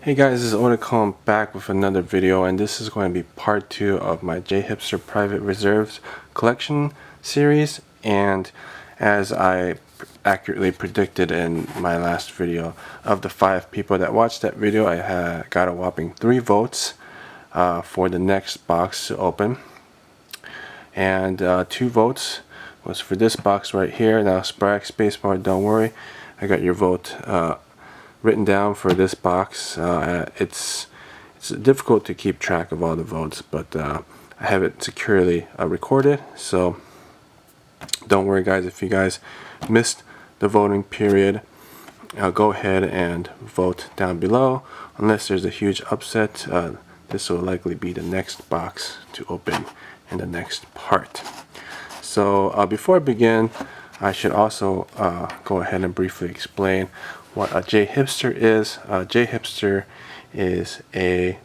Hey guys, this is Oticom back with another video, and this is going to be part 2 of my Jhipster Private Reserves collection series. And as I accurately predicted in my last video, of the 5 people that watched that video, I got a whopping 3 votes for the next box to open. And 2 votes was for this box right here. Now, sporadic spacebar, don't worry, I got your vote written down for this box. It's difficult to keep track of all the votes, but I have it securely recorded, so don't worry guys. If you guys missed the voting period, go ahead and vote down below. Unless there's a huge upset, this will likely be the next box to open in the next part. So before I begin, I should also go ahead and briefly explain what a Jhipster is. Jhipster is a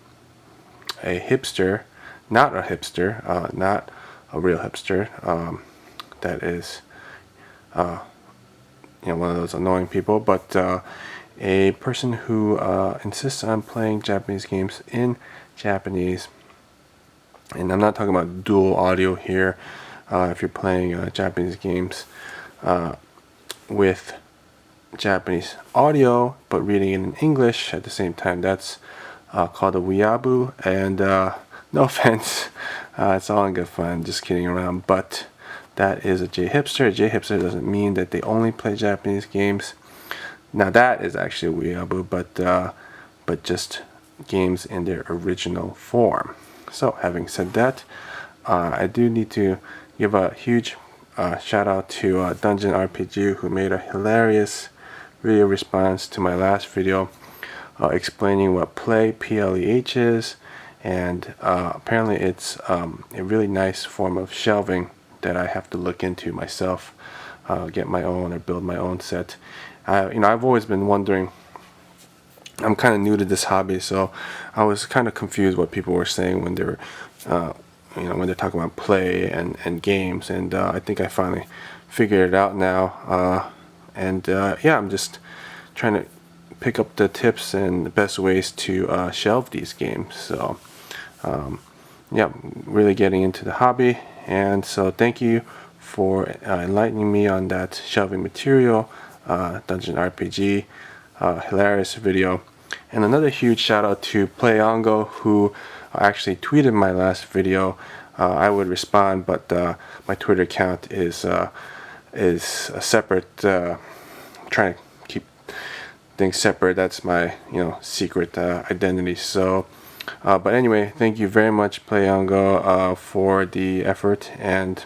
hipster, not a hipster, not a real hipster. That is, one of those annoying people, but a person who insists on playing Japanese games in Japanese. And I'm not talking about dual audio here. If you're playing Japanese games with Japanese audio but reading it in English at the same time, that's called a weeaboo. And no offense, it's all in good fun, just kidding around, but that is a Jhipster. Jhipster doesn't mean that they only play Japanese games. Now that is actually a weeaboo, but just games in their original form. So having said that, I do need to give a huge shout out to Dungeon RPG, who made a hilarious video response to my last video explaining what PLEH is, and apparently it's a really nice form of shelving that I have to look into myself, get my own or build my own set. I've always been wondering. I'm kind of new to this hobby, so I was kind of confused what people were saying when they were when they're talking about play and games, and I think I finally figured it out now. Yeah, I'm just trying to pick up the tips and the best ways to shelve these games. So yeah, really getting into the hobby, and so thank you for enlightening me on that shelving material, Dungeon RPG, hilarious video. And another huge shout out to Playongo, who actually tweeted my last video. I would respond, but my Twitter account is a separate. Trying to keep things separate. That's my secret identity. So, but anyway, thank you very much, Playongo, for the effort, and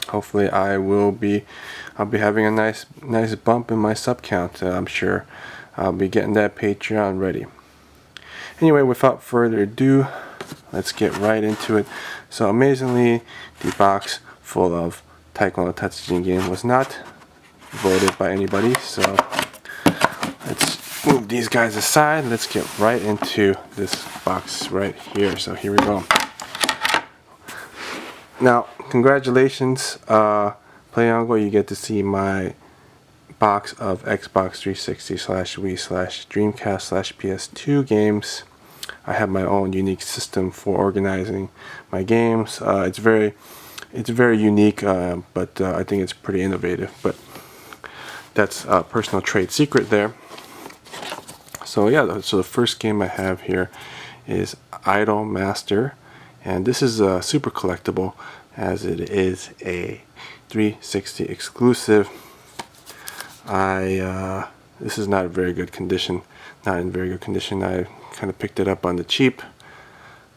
hopefully I'll be having a nice bump in my sub count. I'm sure I'll be getting that Patreon ready. Anyway, without further ado, let's get right into it. So amazingly, the box full of Taekwondo Tatsujin game was not voted by anybody, so let's move these guys aside. Let's get right into this box right here. So here we go. Now, congratulations, Playongo, you get to see my box of Xbox 360/Wii/Dreamcast/PS2 games. I have my own unique system for organizing my games. It's very unique, but I think it's pretty innovative. But that's a personal trade secret there. So yeah, so the first game I have here is Idol Master, and this is a super collectible, as it is a 360 exclusive. This is not in very good condition. I kind of picked it up on the cheap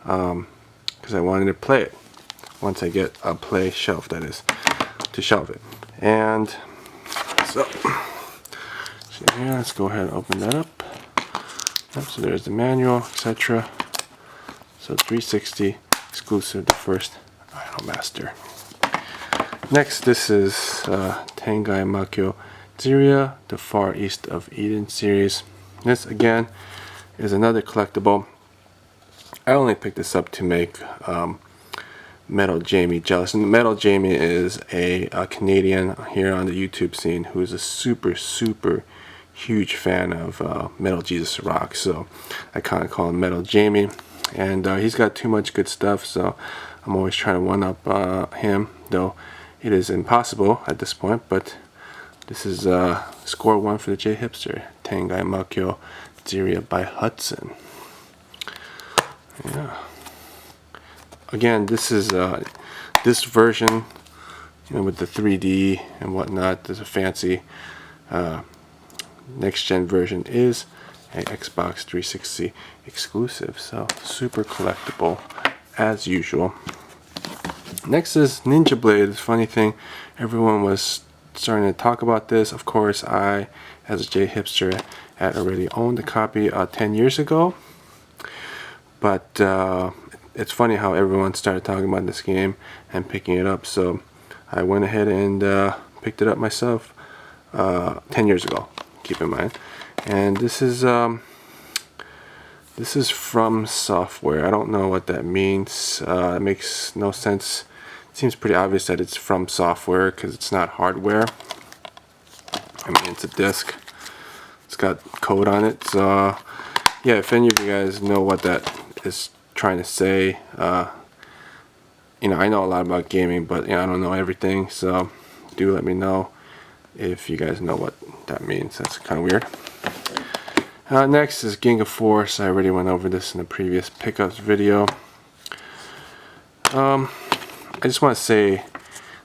because I wanted to play it once I get a play shelf, that is, to shelve it. And so here, let's go ahead and open that up. Yep, so there's the manual, etc. So 360 exclusive, the first Idol Master. Next, this is Tengai Makyo Ziria, the Far East of Eden series. This again is another collectible. I only picked this up to make Metal Jamie jealous. And Metal Jamie is a Canadian here on the YouTube scene who is a super huge fan of Metal Jesus Rock, so I kind of call him Metal Jamie. And he's got too much good stuff, so I'm always trying to one up him, though it is impossible at this point. But this is score 1 for the Jhipster, Tengai Makyo Jiria by Hudson. Yeah. Again, this is this version, with the 3D and whatnot. There's a fancy next gen version is a Xbox 360 exclusive, so super collectible as usual. Next is Ninja Blade. Funny thing, everyone was starting to talk about this. Of course, I, as a Jhipster, had already owned a copy 10 years ago. But it's funny how everyone started talking about this game and picking it up. So I went ahead and picked it up myself 10 years ago. Keep in mind, and this is From Software. I don't know what that means. It makes no sense. It seems pretty obvious that it's From Software because it's not hardware. I mean, it's a disc. It's got code on it. So yeah, if any of you guys know what that is trying to say, I know a lot about gaming, but I don't know everything. So do let me know if you guys know what that means. That's kind of weird. Next is Ginga Force. I already went over this in the previous pickups video. I just want to say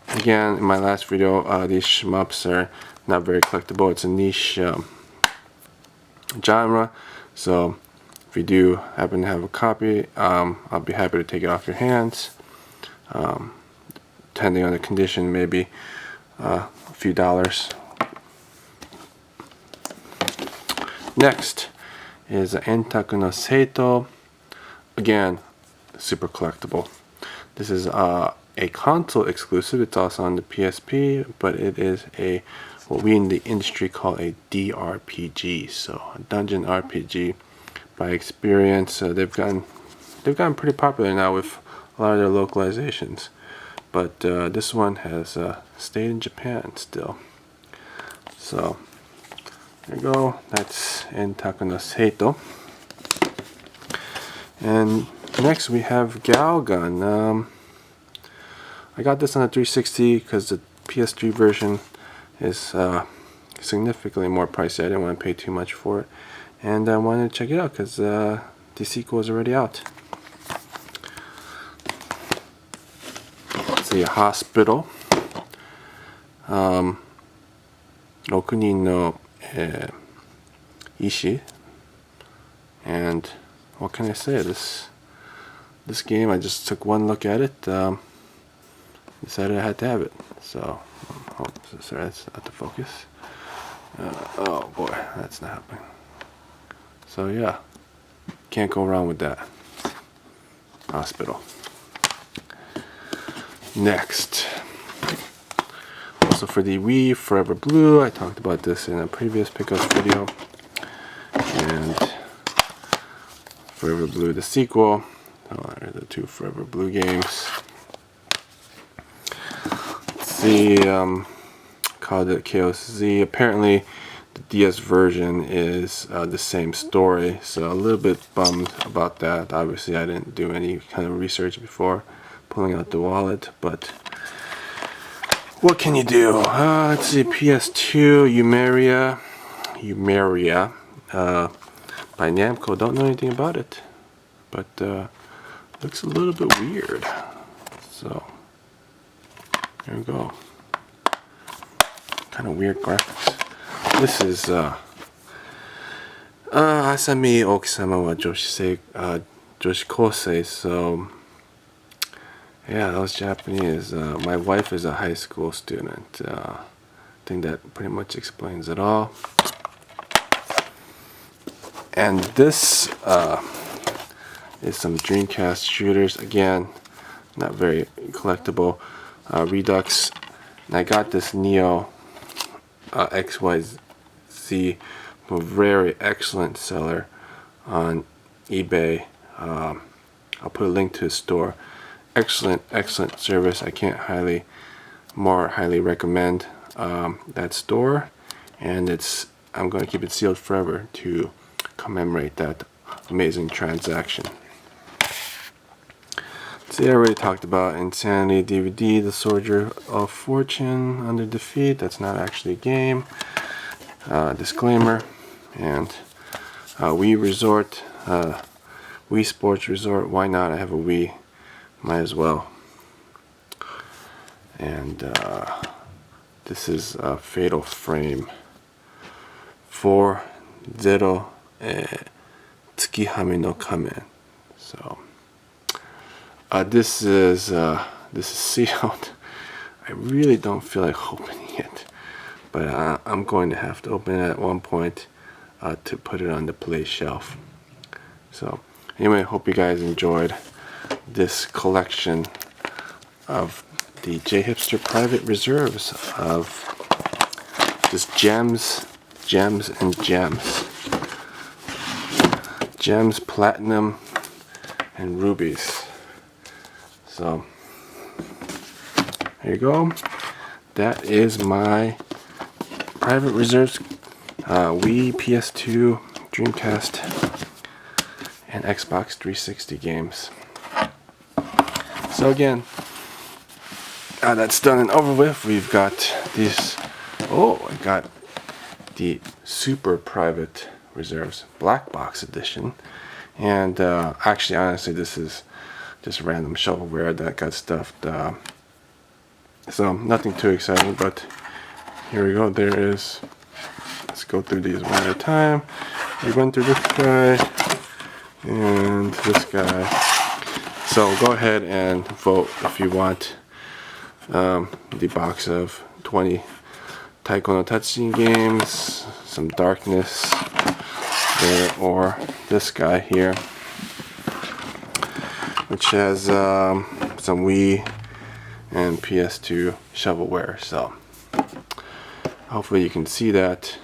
again, in my last video, these shmups are not very collectible. It's a niche genre, so if you do happen to have a copy, I'll be happy to take it off your hands. Depending on the condition, maybe a few dollars. Next is Entaku no Seito. Again, super collectible. This is a console exclusive. It's also on the PSP, but it is what we in the industry call a DRPG, so a dungeon RPG. By experience, they've gotten pretty popular now with a lot of their localizations. But this one has stayed in Japan still. So there you go. That's Entaku no Seito. And next we have Galgun. I got this on the 360 because the PS3 version is significantly more pricey. I didn't want to pay too much for it, and I wanted to check it out because the sequel is already out. Let's see, a hospital. 6人の医師, and what can I say? This game, I just took one look at it, decided I had to have it. So, sorry, that's not the focus. Oh boy, that's not happening. So yeah, can't go wrong with that. Hospital. Next, also for the Wii, Forever Blue. I talked about this in a previous pickups video. And Forever Blue, the sequel. Are the two Forever Blue games. Let's see, called it Chaos Z. Apparently, the DS version is the same story, so a little bit bummed about that. Obviously, I didn't do any kind of research before pulling out the wallet, but what can you do? Let's see, PS2, Umeria, by Namco. Don't know anything about it, but looks a little bit weird. So there we go. Kind of weird graphics. This is Asami Okisama wa Joshikosei. So yeah, that was Japanese. My wife is a high school student. I think that pretty much explains it all. And this is some Dreamcast shooters. Again, not very collectible. Redux. And I got this Neo XYZ, a very excellent seller on eBay. I'll put a link to his store. Excellent service. I can't highly recommend that store. And it's I'm going to keep it sealed forever to commemorate that amazing transaction. See, I already talked about Insanity DVD, The Soldier of Fortune, Under Defeat. That's not actually a game. Disclaimer. And Wii Resort, Wii Sports Resort. Why not? I have a Wii. Might as well. And this is a Fatal Frame. 4-0 Tsukihame no Kamen. So this is sealed. I really don't feel like opening it, but I'm going to have to open it at one point to put it on the play shelf. So anyway, I hope you guys enjoyed this collection of the Jhipster private reserves of just gems, and gems, platinum, and rubies. So there you go. That is my private reserves, Wii, PS2, Dreamcast, and Xbox 360 games. So again, that's done and over with. We've got these. Oh, I got the super private reserves black box edition, and actually, honestly, this is just random shovelware that got stuffed. So nothing too exciting, but here we go. There is. Let's go through these one at a time. We went through this guy and this guy. So go ahead and vote if you want the box of 20 Taiko no Tatsujin games, some Darkness there, or this guy here, which has some Wii and PS2 shovelware. So hopefully you can see that.